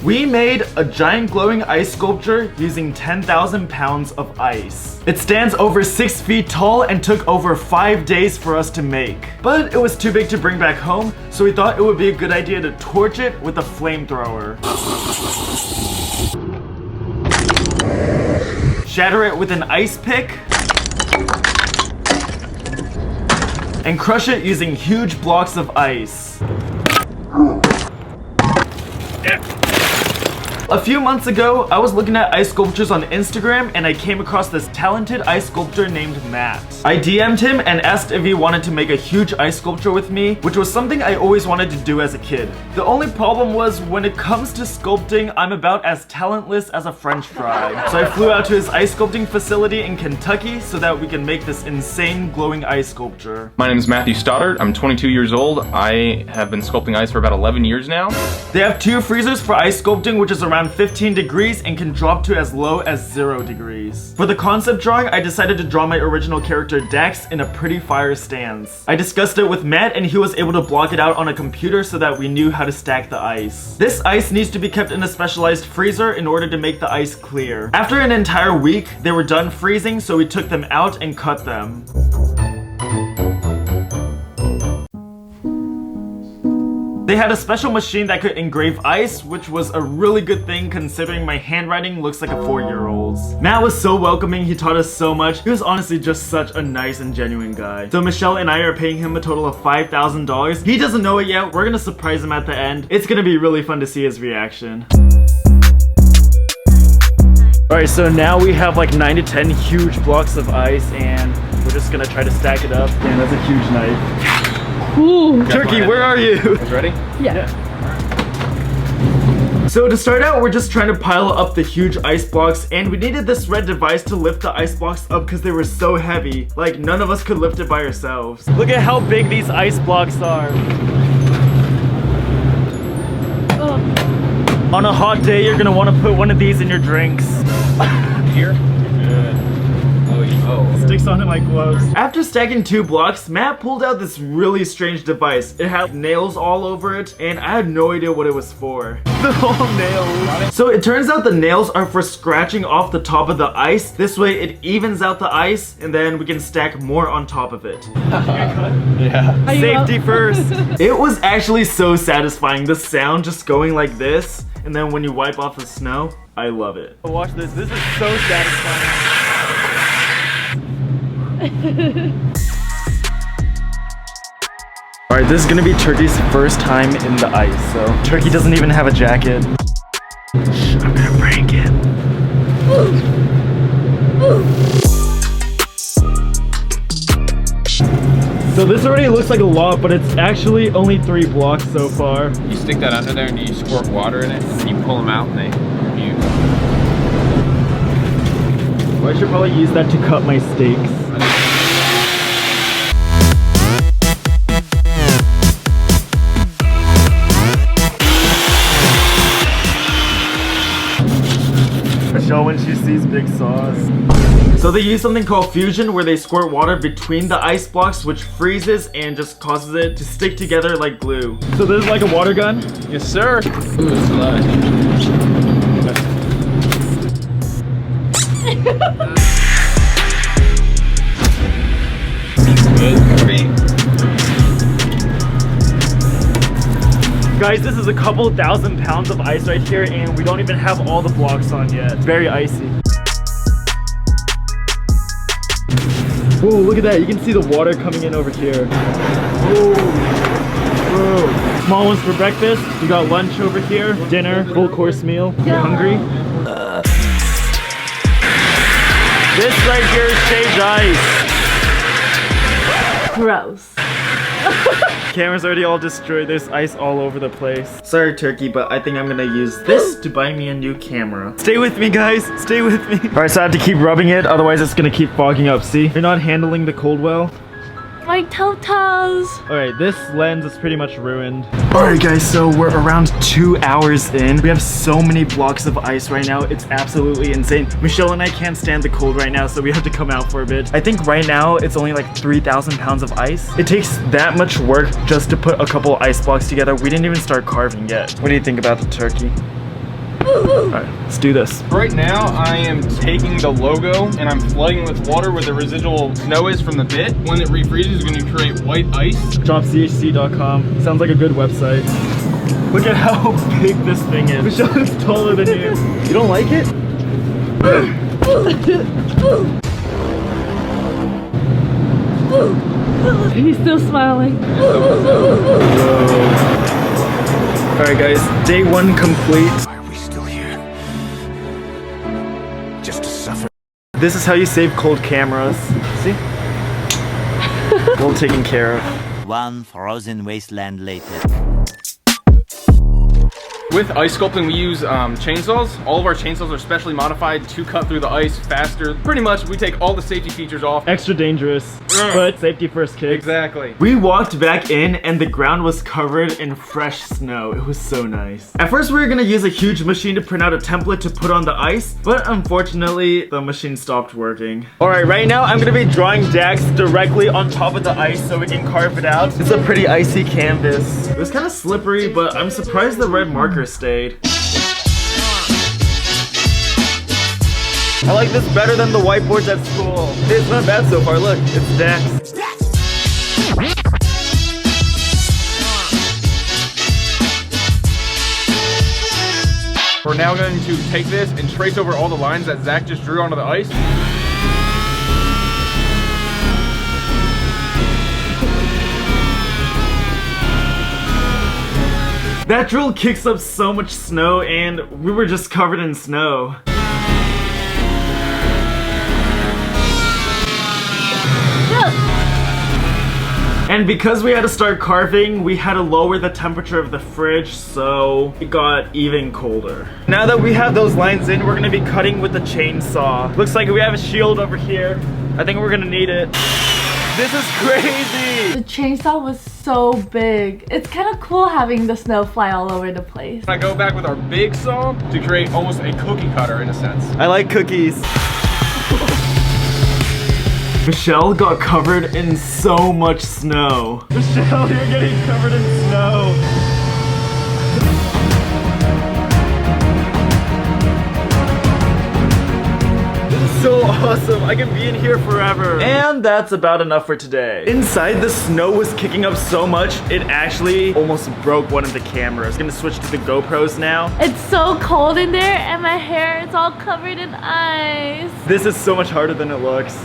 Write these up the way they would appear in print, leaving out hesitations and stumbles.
We made a giant glowing ice sculpture using 10,000 pounds of ice. It stands over 6 feet tall and took over 5 days for us to make. But it was too big to bring back home, so we thought it would be a good idea to torch it with a flamethrower. Shatter it with an ice pick. And crush it using huge blocks of ice. A few months ago, I was looking at ice sculptures on Instagram and I came across this talented ice sculptor named Matt. I DM'd him and asked if he wanted to make a huge ice sculpture with me, which was something I always wanted to do as a kid. The only problem was when it comes to sculpting, I'm about as talentless as a French fry. So I flew out to his ice sculpting facility in Kentucky so that we can make this insane glowing ice sculpture. My name is Matthew Stoddard. I'm 22 years old. I have been sculpting ice for about 11 years now. They have 2 freezers for ice sculpting, which is around 15 degrees and can drop to as low as 0 degrees. For the concept drawing, I decided to draw my original character Dax in a pretty fire stance. I discussed it with Matt and he was able to block it out on a computer so that we knew how to stack the ice. This ice needs to be kept in a specialized freezer in order to make the ice clear. After an entire week, they were done freezing, so we took them out and cut them. They had a special machine that could engrave ice, which was a really good thing considering my handwriting looks like a 4-year-old's. Matt was so welcoming, he taught us so much. He was honestly just such a nice and genuine guy. So Michelle and I are paying him a total of $5,000. He doesn't know it yet. We're gonna surprise him at the end. It's gonna be really fun to see his reaction. Alright, so now we have like 9 to 10 huge blocks of ice and we're just gonna try to stack it up. Damn, that's a huge knife. Ooh. Turkey, where are you? Ready? Yeah. So to start out, we're just trying to pile up the huge ice blocks and we needed this red device to lift the ice blocks up because they were so heavy. Like none of us could lift it by ourselves. Look at how big these ice blocks are. On a hot day, you're gonna want to put one of these in your drinks. Here? Good. Oh. Sticks on it like gloves. After stacking 2 blocks, Matt pulled out this really strange device. It had nails all over it, and I had no idea what it was for. They're all nails. So it turns out the nails are for scratching off the top of the ice. This way it evens out the ice, and then we can stack more on top of it. Yeah. Safety first. It was actually so satisfying. The sound just going like this, and then when you wipe off the snow, I love it. Watch this. This is so satisfying. Alright, this is gonna be Turkey's first time in the ice, so Turkey doesn't even have a jacket. Shh, I'm gonna break it. So this already looks like a lot, but it's actually only 3 blocks so far. You stick that under there and you squirt water in it and then you pull them out and they fuse. Well, I should probably use that to cut my steaks. Michelle when she sees big sauce. So they use something called fusion where they squirt water between the ice blocks which freezes and just causes it to stick together like glue. So this is like a water gun? Yes, sir. Ooh, it's sludge. Guys, this is a couple 1,000 pounds of ice right here and we don't even have all the blocks on yet. Very icy. Whoa, look at that. You can see the water coming in over here. Whoa. Whoa. Small ones for breakfast. We got lunch over here. Dinner, full course meal. You hungry? This right here is shaved ice. Gross. Camera's already all destroyed. There's ice all over the place. Sorry, Turkey, but I think I'm gonna use this to buy me a new camera. Stay with me, guys. Stay with me. Alright, so I have to keep rubbing it, otherwise it's gonna keep fogging up. See? You're not handling the cold well. My toe-toes. Alright, this lens is pretty much ruined. Alright guys, so we're around 2 hours in. We have so many blocks of ice right now. It's absolutely insane. Michelle and I can't stand the cold right now, so we have to come out for a bit. I think right now it's only like 3,000 pounds of ice. It takes that much work just to put a couple ice blocks together. We didn't even start carving yet. What do you think about the turkey? Alright, let's do this. Right now, I am taking the logo and I'm flooding it with water where the residual snow is from the bit. When it refreezes, it's going to create white ice. Dropchc.com. Sounds like a good website. Look at how big this thing is. Michelle is taller than you. You don't like it? He's still smiling. Alright guys, day 1 complete. Why are we still here? Just to suffer. This is how you save cold cameras. See? Well taken care of. One frozen wasteland later. With ice sculpting, we use chainsaws. All of our chainsaws are specially modified to cut through the ice faster. Pretty much, we take all the safety features off. Extra dangerous, but safety first, kids. Exactly. We walked back in and the ground was covered in fresh snow. It was so nice. At first we were gonna use a huge machine to print out a template to put on the ice, but unfortunately the machine stopped working. Alright, right now I'm gonna be drawing Dax directly on top of the ice so we can carve it out. It's a pretty icy canvas. It was kind of slippery, but I'm surprised the red marker stayed. I like this better than the whiteboards at school. It's not bad so far, look, it's Dax. We're now going to take this and trace over all the lines that Zach just drew onto the ice. That drill kicks up so much snow and we were just covered in snow. And because we had to start carving, we had to lower the temperature of the fridge, so it got even colder. Now that we have those lines in, we're gonna be cutting with the chainsaw. Looks like we have a shield over here. I think we're gonna need it. This is crazy! The chainsaw was so big. It's kind of cool having the snow fly all over the place. I go back with our big saw to create almost a cookie cutter in a sense. I like cookies. Michelle got covered in so much snow. Michelle, you're getting covered in snow. So awesome, I can be in here forever. And that's about enough for today. Inside, the snow was kicking up so much, it actually almost broke one of the cameras. I'm gonna switch to the GoPros now. It's so cold in there and my hair is all covered in ice. This is so much harder than it looks.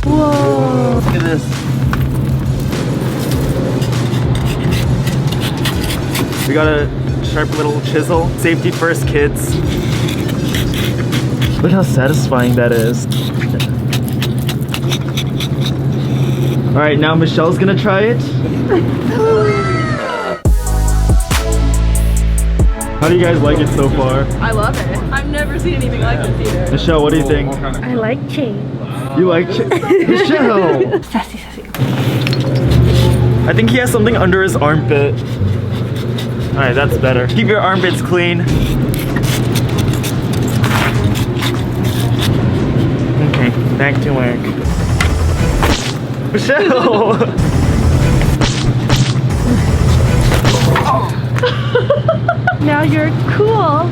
Whoa. Look at this. We got a sharp little chisel. Safety first, kids. Look how satisfying that is. Alright, now Michelle's gonna try it. How do you guys like it so far? I love it. I've never seen anything like this either. Michelle, what do you think? I like chains. You like Michelle? Sassy, sassy. I think he has something under his armpit. Alright, that's better. Keep your armpits clean. Okay, back to work. Michelle! Now you're cool.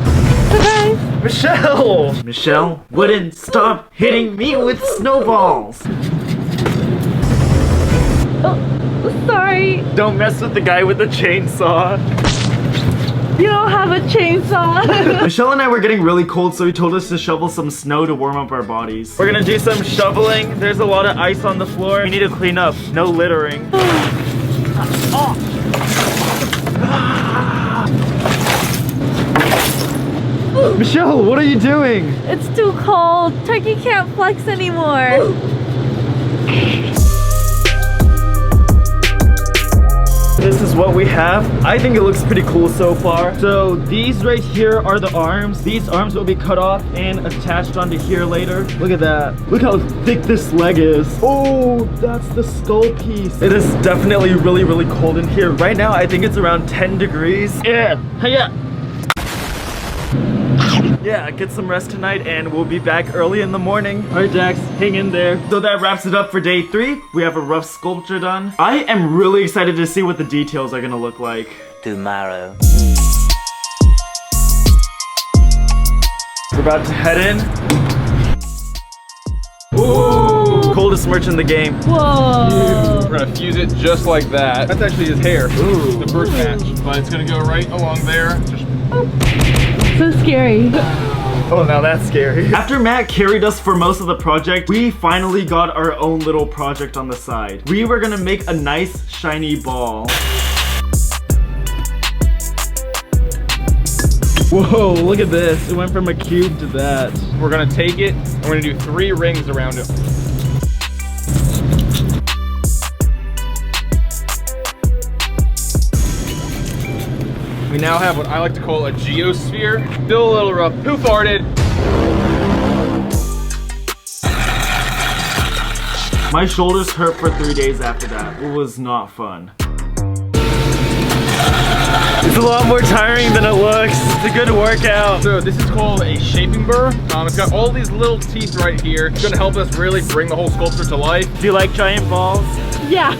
Surprise! Michelle! Michelle wouldn't stop hitting me with snowballs. Oh, sorry. Don't mess with the guy with the chainsaw. You don't have a chainsaw. Michelle and I were getting really cold, so he told us to shovel some snow to warm up our bodies. We're gonna do some shoveling. There's a lot of ice on the floor. We need to clean up. No littering. Michelle, what are you doing? It's too cold. Turkey can't flex anymore. This is what we have. I think it looks pretty cool so far. So these right here are the arms. These arms will be cut off and attached onto here later. Look at that. Look how thick this leg is. Oh, that's the skull piece. It is definitely really, really cold in here. Right now, I think it's around 10 degrees. Yeah, yeah. Yeah, get some rest tonight and we'll be back early in the morning. All right, Jax, hang in there. So that wraps it up for day 3. We have a rough sculpture done. I am really excited to see what the details are gonna look like. tomorrow. We're about to head in. Ooh! Coldest merch in the game. Whoa. We're gonna fuse it just like that. That's actually his hair. Ooh. The bird patch. But it's gonna go right along there. Just So scary. Oh, now that's scary. After Matt carried us for most of the project, we finally got our own little project on the side. We were gonna make a nice, shiny ball. Whoa, look at this. It went from a cube to that. we're gonna take it and we're gonna do 3 rings around it. We now have what I like to call a geosphere. Still a little rough. Who farted? My shoulders hurt for 3 days after that. It was not fun. It's a lot more tiring than it looks. It's a good workout. So this is called a shaping burr. It's got all these little teeth right here. It's gonna help us really bring the whole sculpture to life. Do you like giant balls? Yeah.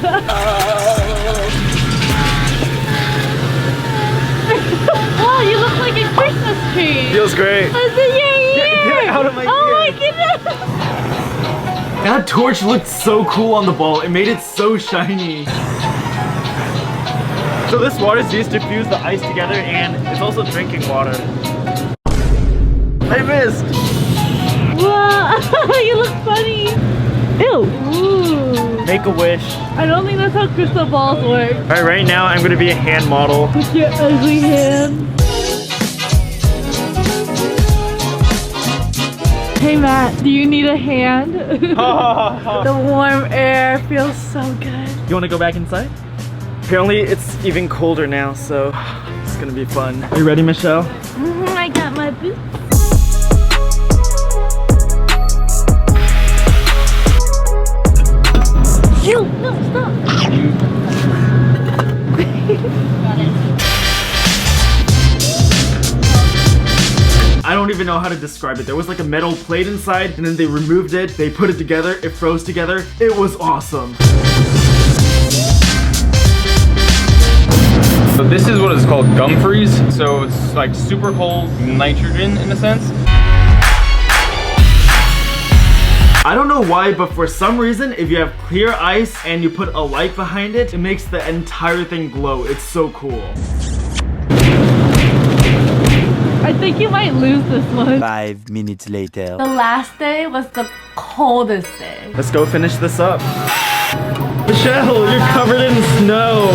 Wow, you look like a Christmas tree. Feels great. Is it your ear? Get it out of my Oh ear. my goodness. That torch looked so cool on the ball. It made it so shiny. So this water is used to fuse the ice together, and it's also drinking water. I missed. Wow, you look funny. Ew. Ooh. Make a wish. I don't think that's how crystal balls work. All right, right now I'm gonna be a hand model. With your ugly hand. Hey Matt, do you need a hand? The warm air feels so good. You wanna go back inside? Apparently it's even colder now, so it's gonna be fun. Are you ready, Michelle? I got my boots. Ew, no, stop. I don't even know how to describe it. There was like a metal plate inside, and then they removed it, they put it together, it froze together. It was awesome. So this is what is called gum freeze. So it's like super cold nitrogen in a sense. I don't know why, but for some reason, if you have clear ice and you put a light behind it, it makes the entire thing glow. It's so cool. I think you might lose this one. 5 minutes later. The last day was the coldest day. Let's go finish this up. Michelle, you're covered in snow.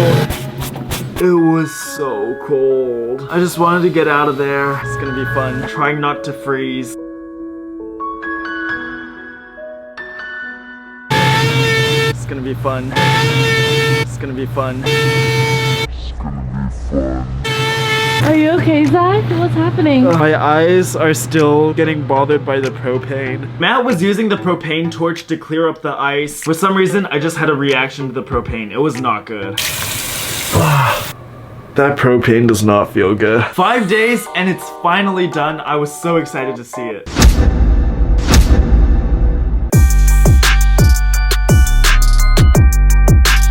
It was so cold. I just wanted to get out of there. It's gonna be fun. Trying not to freeze. It's gonna be fun. It's gonna be fun. Are you okay, Zach? What's happening? My eyes are still getting bothered by the propane. Matt was using the propane torch to clear up the ice. For some reason, I just had a reaction to the propane. It was not good. That propane does not feel good. 5 days and it's finally done. I was so excited to see it.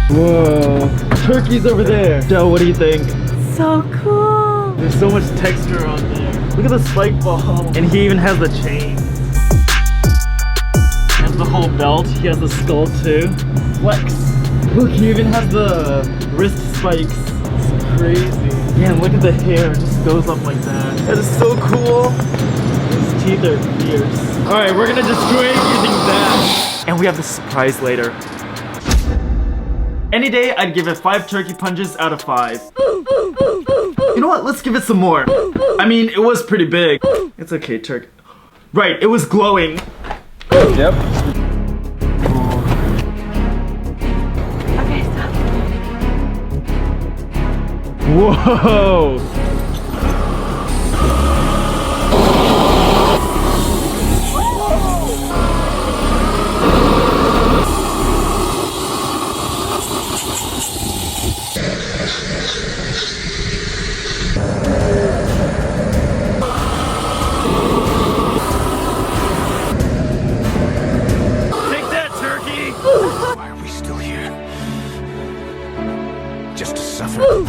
Whoa, turkey's over there. Joe, what do you think? So cool. There's so much texture on there. Look at the spike ball. And he even has the chain. And the whole belt. He has the skull too. Flex. Look, he even has the wrist spikes. It's crazy. Yeah, and look at the hair. It just goes up like that. That is so cool. His teeth are fierce. Alright, we're gonna destroy it using that. And we have the surprise later. Any day, I'd give it 5 turkey punches out of 5. You know what? Let's give it some more. I mean, it was pretty big. It's okay, turkey. Right, it was glowing. Yep. Okay, stop. Whoa! Take that, turkey! Why are we still here? Just to suffer?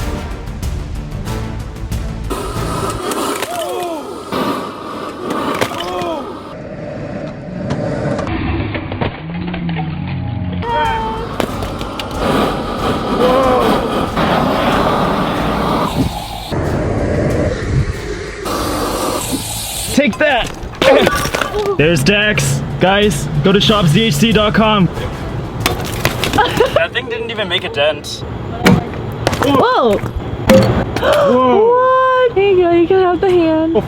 Take that! There's Dax. Guys, go to shopzhc.com. That thing didn't even make a dent. Whoa! Whoa! What? There you go, you can have the hand.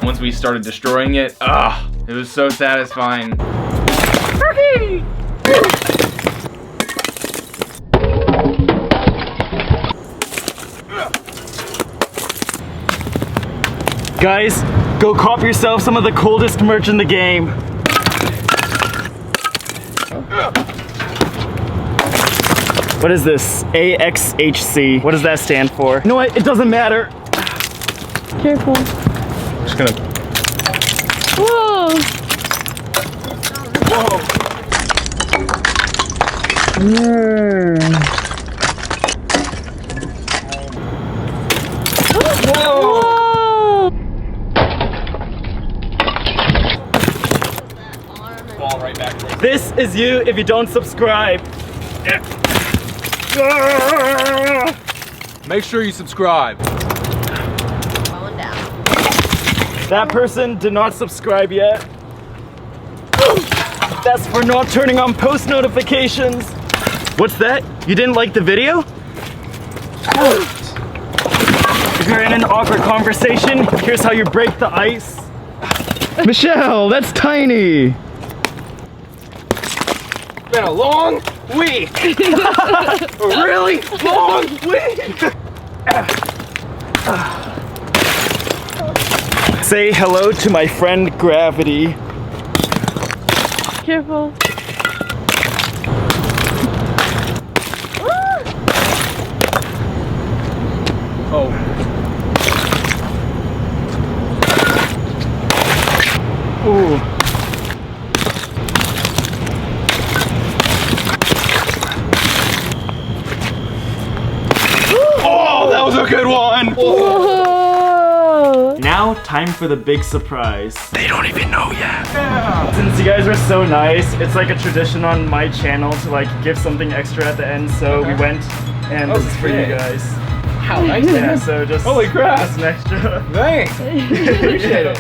Once we started destroying it, it was so satisfying. Guys, go cop yourself some of the coldest merch in the game. What is this? AXHC. What does that stand for? You know what? It doesn't matter. Careful. Just gonna. Whoa! Whoa! Fall right back. This is you if you don't subscribe. Make sure you subscribe. Falling down. That person did not subscribe yet. That's for not turning on post notifications. What's that? You didn't like the video? If you're in an awkward conversation, here's how you break the ice. Michelle, that's tiny. It's been a long week. A really long week. Say hello to my friend Gravity. Careful. Oh. Ooh. Oh, that was a good one. Whoa! Now, time for the big surprise. They don't even know yet. Since you guys were so nice, it's like a tradition on my channel to like give something extra at the end, so we went and this is for you Okay. guys. How nice. Yeah, so just Holy crap. just an extra. Thanks. Appreciate it.